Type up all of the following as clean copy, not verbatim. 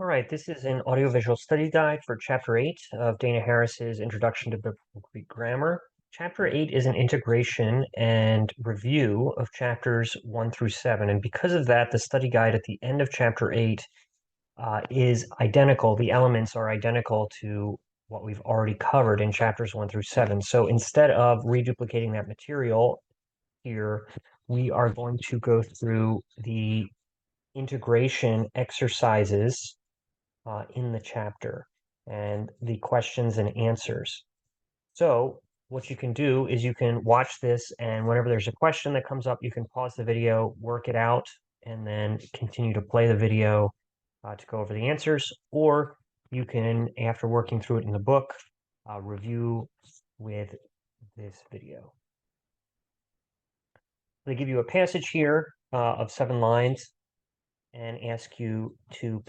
All right, this is an audiovisual study guide for Chapter 8 of Dana Harris's Introduction to Biblical Greek Grammar. Chapter 8 is an integration and review of chapters 1 through 7. And because of that, the study guide at the end of Chapter 8 is identical. The elements are identical to what we've already covered in chapters 1 through 7. So instead of reduplicating that material here, we are going to go through the integration exercises in the chapter and the questions and answers. So what you can do is you can watch this, and whenever there's a question that comes up, you can pause the video, work it out, and then continue to play the video to go over the answers. Or you can, after working through it in the book, review with this video. They give you a passage here of 7 lines and ask you to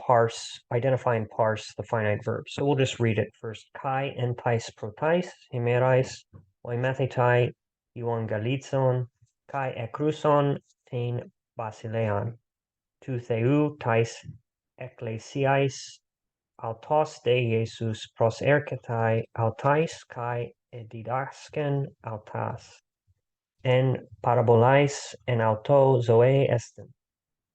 identify and parse the finite verb. So we'll just read it first. Kai entais protais, hemerais, oimethetai, euangelitzon, kai ekruson, tein basilean, tu theu tais ecclesiais, autos de Jesus prosercetai, autais kai edidasken autas, en parabolais en auto zoe estin.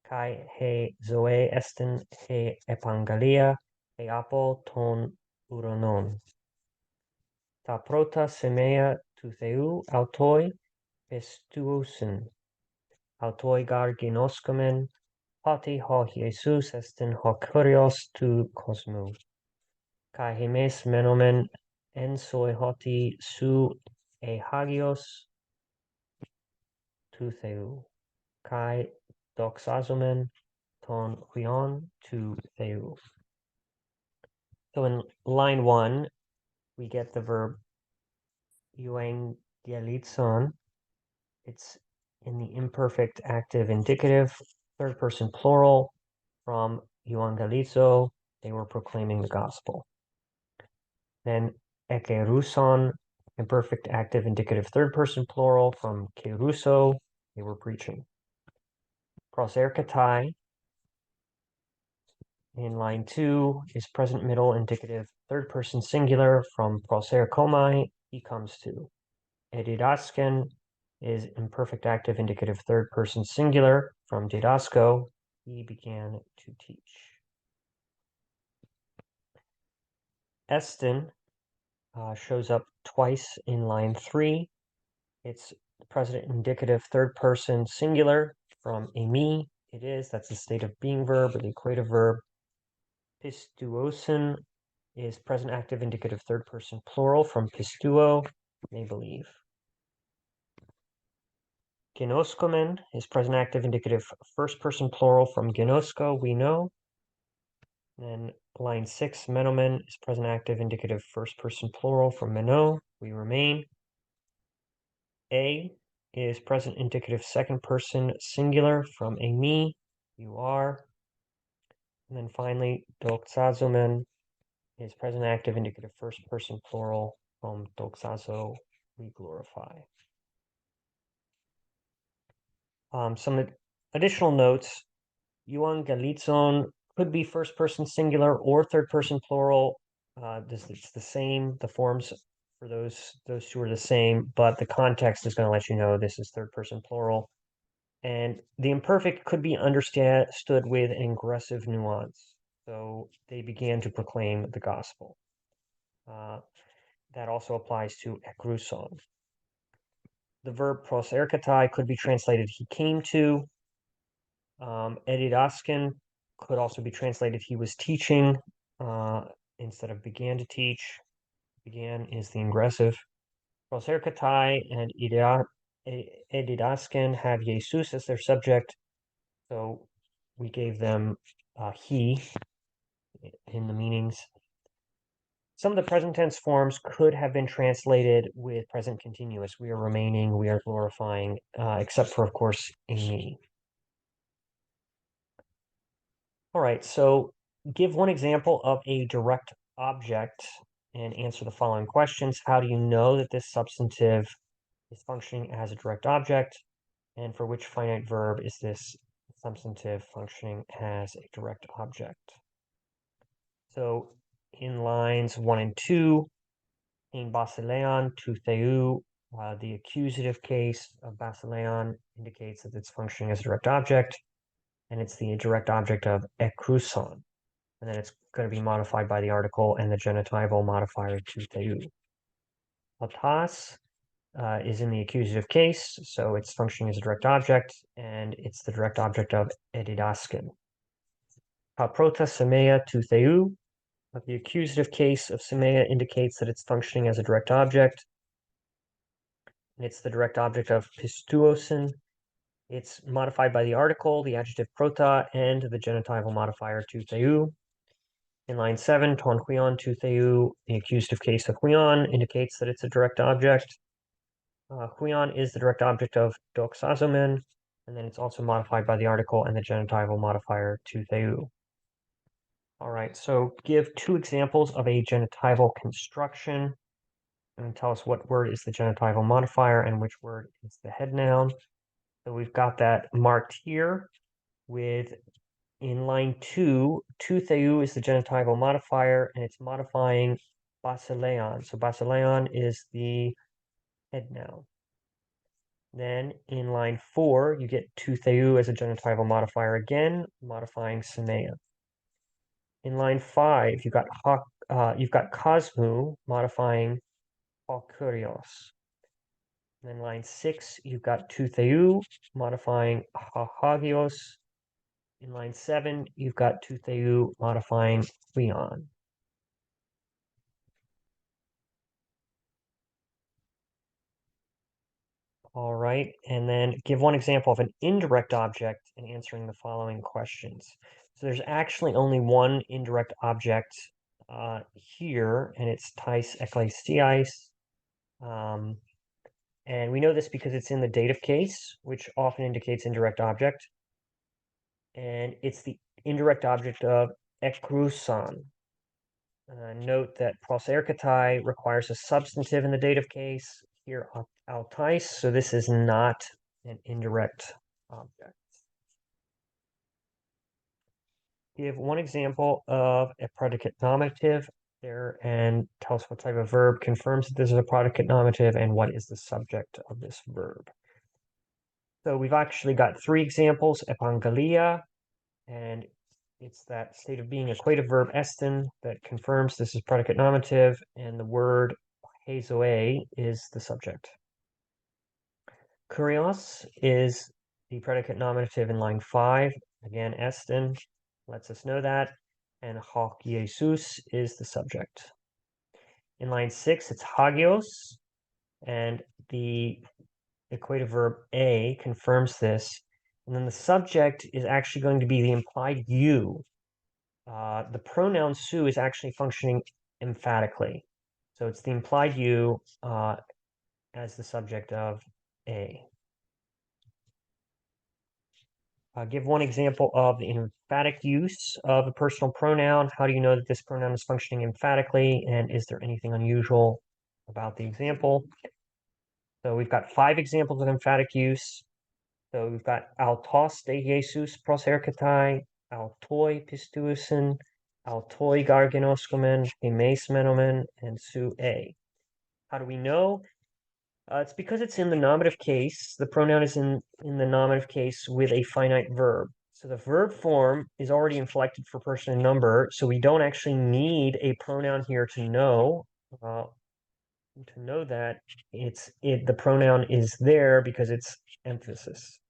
Kai he zoe estin he epangalia he apo ton uronon. Ta prota semea tu theu autoi pestuosin. Autoi gar ginoscomen pati ho Jesus estin ho kurios tu cosmo. Kai hemes menomen en soi hoti su e hagios tu theu. Kai doxazomen ton huion tu theu. So in line 1, we get the verb euangelitzon. It's in the imperfect active indicative, third person plural from euangelizo. They were proclaiming the gospel. Then ekeruson, imperfect active indicative, third person plural from keruso. They were preaching. Prosercetai in line 2 is present middle indicative, third person singular from proserkomai, he comes to. Edidasken is imperfect active indicative, third person singular from didasko, he began to teach. Estin shows up twice in line 3. It's present indicative, third person singular from emi, it is, that's the state of being verb or the equative verb. Pistuosin is present active indicative third person plural from pistuo, may believe. Ginoskomen is present active indicative first person plural from ginosko, we know. Then line 6, menomen is present active indicative first person plural from meno, we remain. A is present indicative second person singular from emi, you are. And then finally, doxazomen is present active indicative first person plural from doxazo, we glorify. Some additional notes. Euangelitzon could be first person singular or third person plural. It's the same. The forms for those two are the same, but the context is going to let you know this is third person plural. And the imperfect could be understood with an aggressive nuance. So they began to proclaim the gospel. That also applies to ekruson. The verb prosercetai could be translated he came to. Edidasken could also be translated he was teaching instead of began to teach. Began is the aggressive. Prosercetai and Edidasken have Jesus as their subject, so we gave them he in the meanings. Some of the present tense forms could have been translated with present continuous. We are remaining, we are glorifying, except for, of course, emi. All right, so give one example of a direct object and answer the following questions. How do you know that this substantive is functioning as a direct object? And for which finite verb is this substantive functioning as a direct object? So in lines 1 and 2, in basileon to theou, the accusative case of basileon indicates that it's functioning as a direct object, and it's the direct object of ekruson. And then it's going to be modified by the article and the genitival modifier to theou. Autas is in the accusative case, so it's functioning as a direct object, and it's the direct object of edidasken. Prota semea to theou, the accusative case of semea indicates that it's functioning as a direct object, and it's the direct object of pistuosin. It's modified by the article, the adjective prota, and the genitival modifier to theou. In line 7, ton huion to theou, the accusative case of huion indicates that it's a direct object. Huion is the direct object of doxazomen, and then it's also modified by the article and the genitival modifier to theou. All right, so give 2 examples of a genitival construction and tell us what word is the genitival modifier and which word is the head noun. So we've got that marked here with, in line 2, to theou is the genitival modifier, and it's modifying basileon. So basileon is the head noun. Then in line 4, you get to theou as a genitival modifier again, modifying semea. In line 5, you've got cosmu modifying hakurios. Then line 6, you've got to theou modifying hagios. In line 7, you've got to theou modifying huion. All right, and then give 1 example of an indirect object in answering the following questions. So there's actually only 1 indirect object here, and it's tais ecclesiais. And we know this because it's in the dative case, which often indicates indirect object. And it's the indirect object of ekruson. Note that proserketai requires a substantive in the dative case, here autais, so this is not an indirect object. Give 1 example of a predicate nominative there and tell us what type of verb confirms that this is a predicate nominative and what is the subject of this verb. So we've actually got 3 examples, epangalia, and it's that state of being equative verb estin that confirms this is predicate nominative, and the word hezoe is the subject. Kurios is the predicate nominative in line 5. Again, estin lets us know that. And hok Jesus is the subject. In line 6, it's hagios, and the equative verb a confirms this. And then the subject is actually going to be the implied you. The pronoun su is actually functioning emphatically. So it's the implied you as the subject of a. Give 1 example of the emphatic use of a personal pronoun. How do you know that this pronoun is functioning emphatically, and is there anything unusual about the example? So we've got 5 examples of emphatic use. So we've got autos de Jesus proserketai, autoi pistuusin, autoi garginoskomen, emes menomen, and su a. How do we know? It's because it's in the nominative case. The pronoun is in the nominative case with a finite verb. So the verb form is already inflected for person and number, so we don't actually need a pronoun here to know that the pronoun is there because it's emphasis.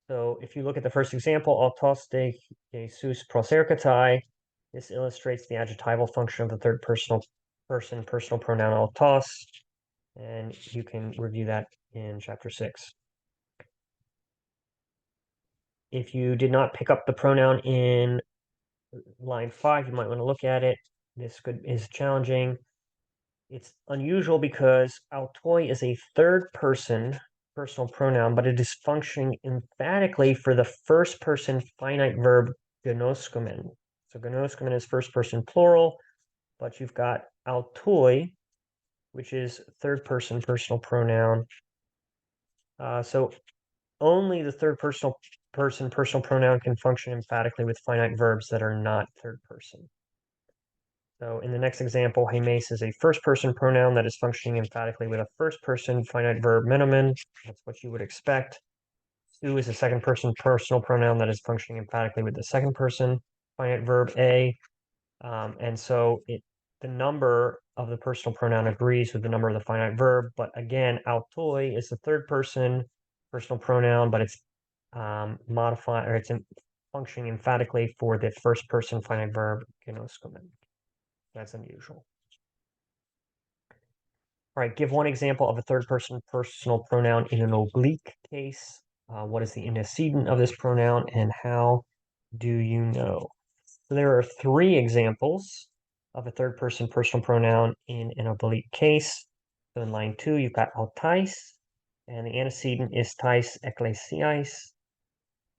So if you look at the first example, autos de Jesus proserketai, this illustrates the adjectival function of the third personal pronoun autos, and you can review that in chapter 6. If you did not pick up the pronoun in line 5, you might want to look at it. This is challenging. It's unusual because autoi is a third person personal pronoun, but it is functioning emphatically for the first person finite verb gnoskomen. So gnoskomen is first person plural, but you've got autoi, which is third person personal pronoun. So only the third person person personal pronoun can function emphatically with finite verbs that are not third person. So in the next example, hemes is a first person pronoun that is functioning emphatically with a first person finite verb minimum. That's what you would expect. Su is a second person personal pronoun that is functioning emphatically with the second person finite verb a. And so the number of the personal pronoun agrees with the number of the finite verb. But again, autoi is the third person personal pronoun, but it's modified, or it's functioning emphatically for the first person finite verb genoskomen. That's unusual. All right, give one example of a third person personal pronoun in an oblique case. What is the antecedent of this pronoun, and how do you know? So there are three examples of a third person personal pronoun in an oblique case. So in line 2, you've got autais, and the antecedent is tais ecclesiais.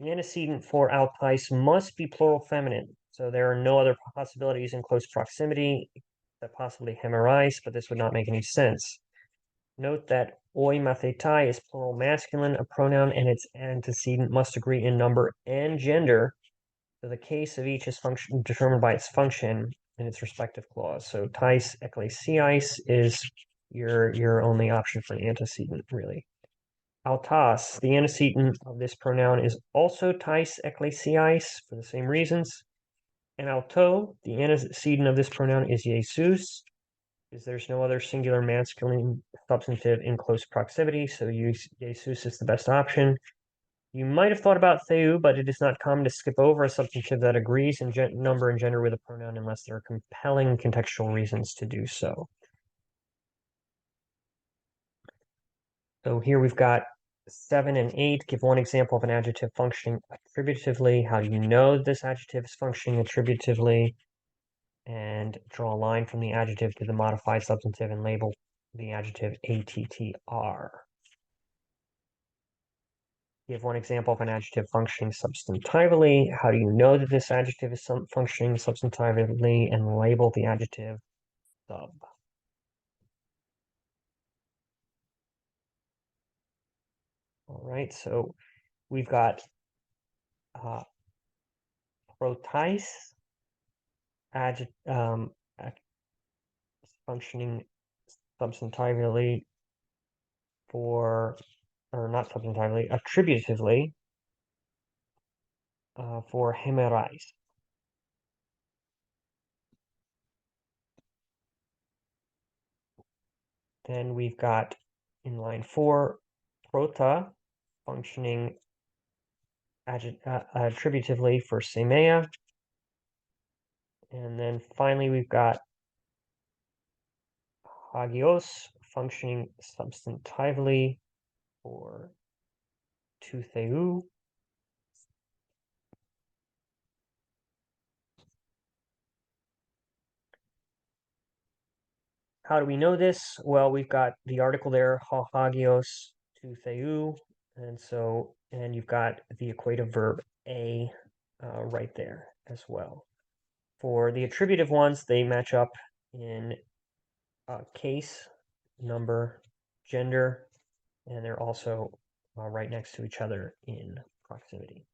The antecedent for autais must be plural feminine, so there are no other possibilities in close proximity that possibly hemerais, but this would not make any sense. Note that oi mathetai is plural masculine, a pronoun, and its antecedent must agree in number and gender. So the case of each is determined by its function in its respective clause. So tais ecclesiais is your only option for the antecedent, really. Autas, the antecedent of this pronoun is also tais ecclesiais for the same reasons. And auto, the antecedent of this pronoun is Jesus, because there's no other singular masculine substantive in close proximity, so Jesus is the best option. You might have thought about theu, but it is not common to skip over a substantive that agrees in number and gender with a pronoun unless there are compelling contextual reasons to do so. So here we've got 7 and 8. Give one example of an adjective functioning attributively. How do you know this adjective is functioning attributively? And draw a line from the adjective to the modified substantive and label the adjective attr. Give one example of an adjective functioning substantively. How do you know that this adjective is functioning substantively, and label the adjective sub? All right, so we've got protais functioning substantively for, or not substantively, attributively for hemerais. Then we've got in line 4, prota functioning attributively for semea. And then finally, we've got hagios functioning substantively for to theu. How do we know this? Well, we've got the article there, hagios to theu, and you've got the equative verb a right there as well. For the attributive ones, they match up in case, number, gender, and they're also right next to each other in proximity.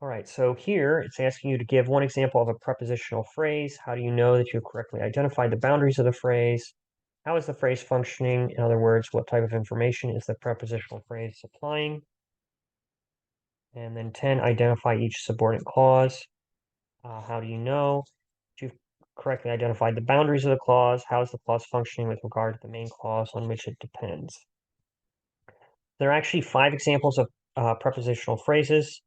All right, so here it's asking you to give one example of a prepositional phrase. How do you know that you correctly identified the boundaries of the phrase? How is the phrase functioning? In other words, what type of information is the prepositional phrase supplying? And then 10, identify each subordinate clause. How do you know that you've correctly identified the boundaries of the clause? How is the clause functioning with regard to the main clause on which it depends? There are actually 5 examples of prepositional phrases.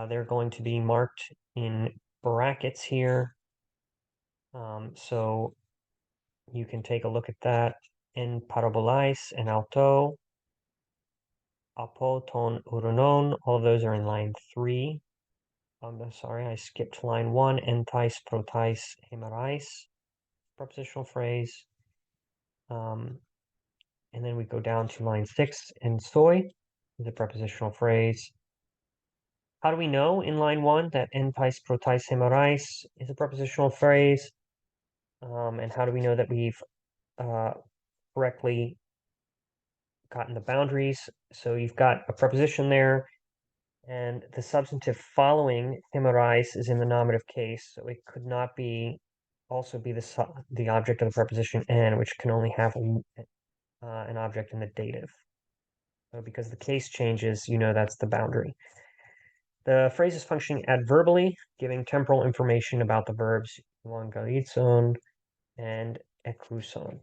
They're going to be marked in brackets here. So you can take a look at that. En parabolais, en auto, apo, ton, uronon, all of those are in line 3. I'm sorry, I skipped line 1, entais, protais, hemerais, prepositional phrase. And then we go down to line 6, en soi, the prepositional phrase. How do we know in line 1 that entais, protais, hemerais is a prepositional phrase? And how do we know that we've correctly gotten the boundaries. So you've got a preposition there, and the substantive following hemerais is in the nominative case, so it could not be also be the object of the preposition en, which can only have an object in the dative. So because the case changes, you know that's the boundary. The phrase is functioning adverbally, giving temporal information about the verbs euangelizon and ekluson.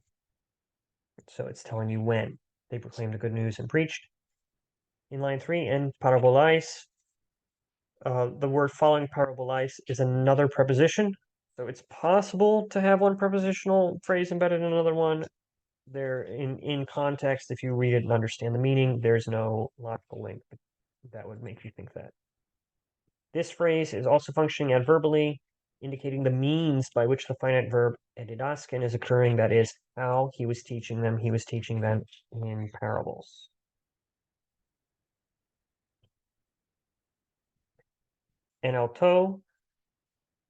So it's telling you when they proclaimed the good news and preached. In line 3, and parabolais, the word following parabolais is another preposition. So it's possible to have one prepositional phrase embedded in another one. There, in context, if you read it and understand the meaning, there's no logical link that would make you think that. This phrase is also functioning adverbally, indicating the means by which the finite verb edidasken is occurring, that is, how he was teaching them in parables. And auto,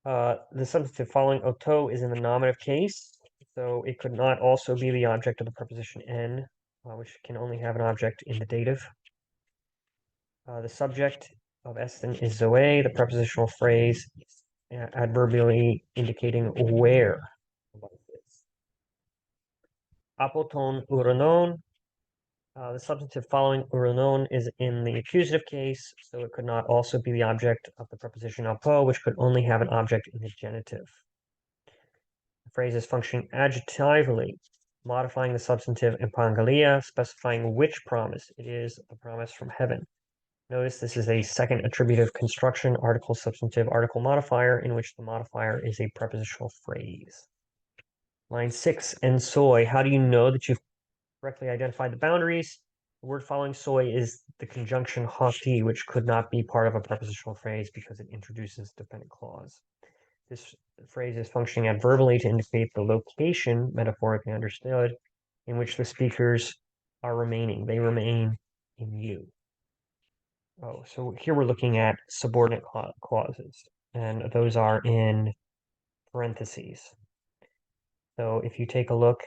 the substantive following auto is in the nominative case, so it could not also be the object of the preposition en, which can only have an object in the dative. The subject of esten is zoe, the prepositional phrase adverbially indicating where. Apoton uranon, the substantive following uranon is in the accusative case, so it could not also be the object of the preposition apo, which could only have an object in the genitive. The phrase is functioning adjectively, modifying the substantive epangalia, specifying which promise it is, a promise from heaven. Notice this is a second attributive construction, article, substantive, article modifier, in which the modifier is a prepositional phrase. Line 6, and soy. How do you know that you've correctly identified the boundaries? The word following soy is the conjunction hoti, which could not be part of a prepositional phrase because it introduces dependent clause. This phrase is functioning adverbally to indicate the location, metaphorically understood, in which the speakers are remaining. They remain in you. Oh, so here we're looking at subordinate clauses, and those are in parentheses. So if you take a look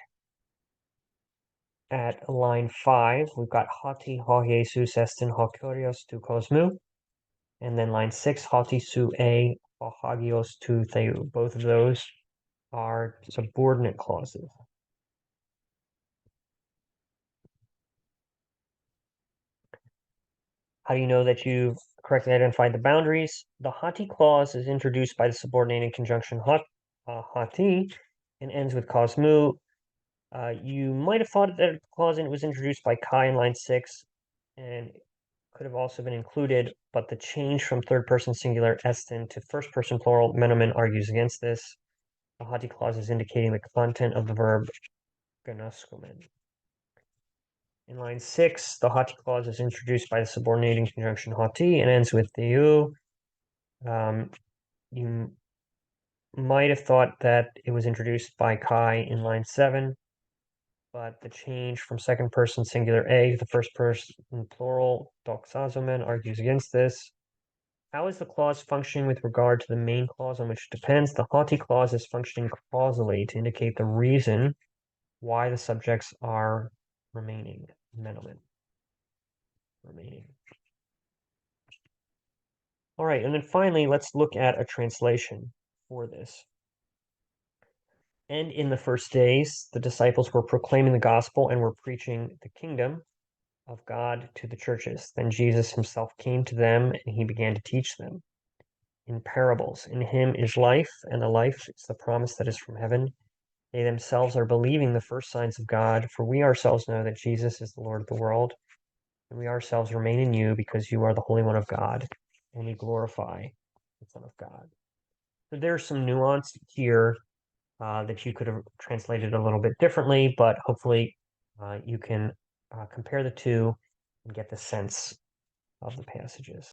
at line 5, we've got hoti ho Jesus estin ho kurios tu kosmu, and then line 6, hoti su e ho hagios tu theou. Both of those are subordinate clauses. How do you know that you've correctly identified the boundaries? The hoti clause is introduced by the subordinating conjunction hoti and ends with kosmu. You might have thought that clause was introduced by Kai in line 6 and could have also been included, but the change from third person singular estin to first person plural menomen argues against this. The hoti clause is indicating the content of the verb gnoskomen. In line 6, the hoti clause is introduced by the subordinating conjunction hoti and ends with theou. You might have thought that it was introduced by Kai in line 7, but the change from second person singular a to the first person plural doxazomen argues against this. How is the clause functioning with regard to the main clause on which it depends? The hoti clause is functioning causally to indicate the reason why the subjects are remaining. Menomen. Remaining. All right, and then finally, let's look at a translation for this. And in the first days, the disciples were proclaiming the gospel and were preaching the kingdom of God to the churches. Then Jesus himself came to them and he began to teach them in parables. In him is life, and the life is the promise that is from heaven. They themselves are believing the first signs of God, for we ourselves know that Jesus is the Lord of the world, and we ourselves remain in you because you are the Holy One of God, and we glorify the Son of God. So there's some nuance here that you could have translated a little bit differently, but hopefully you can compare the two and get the sense of the passages.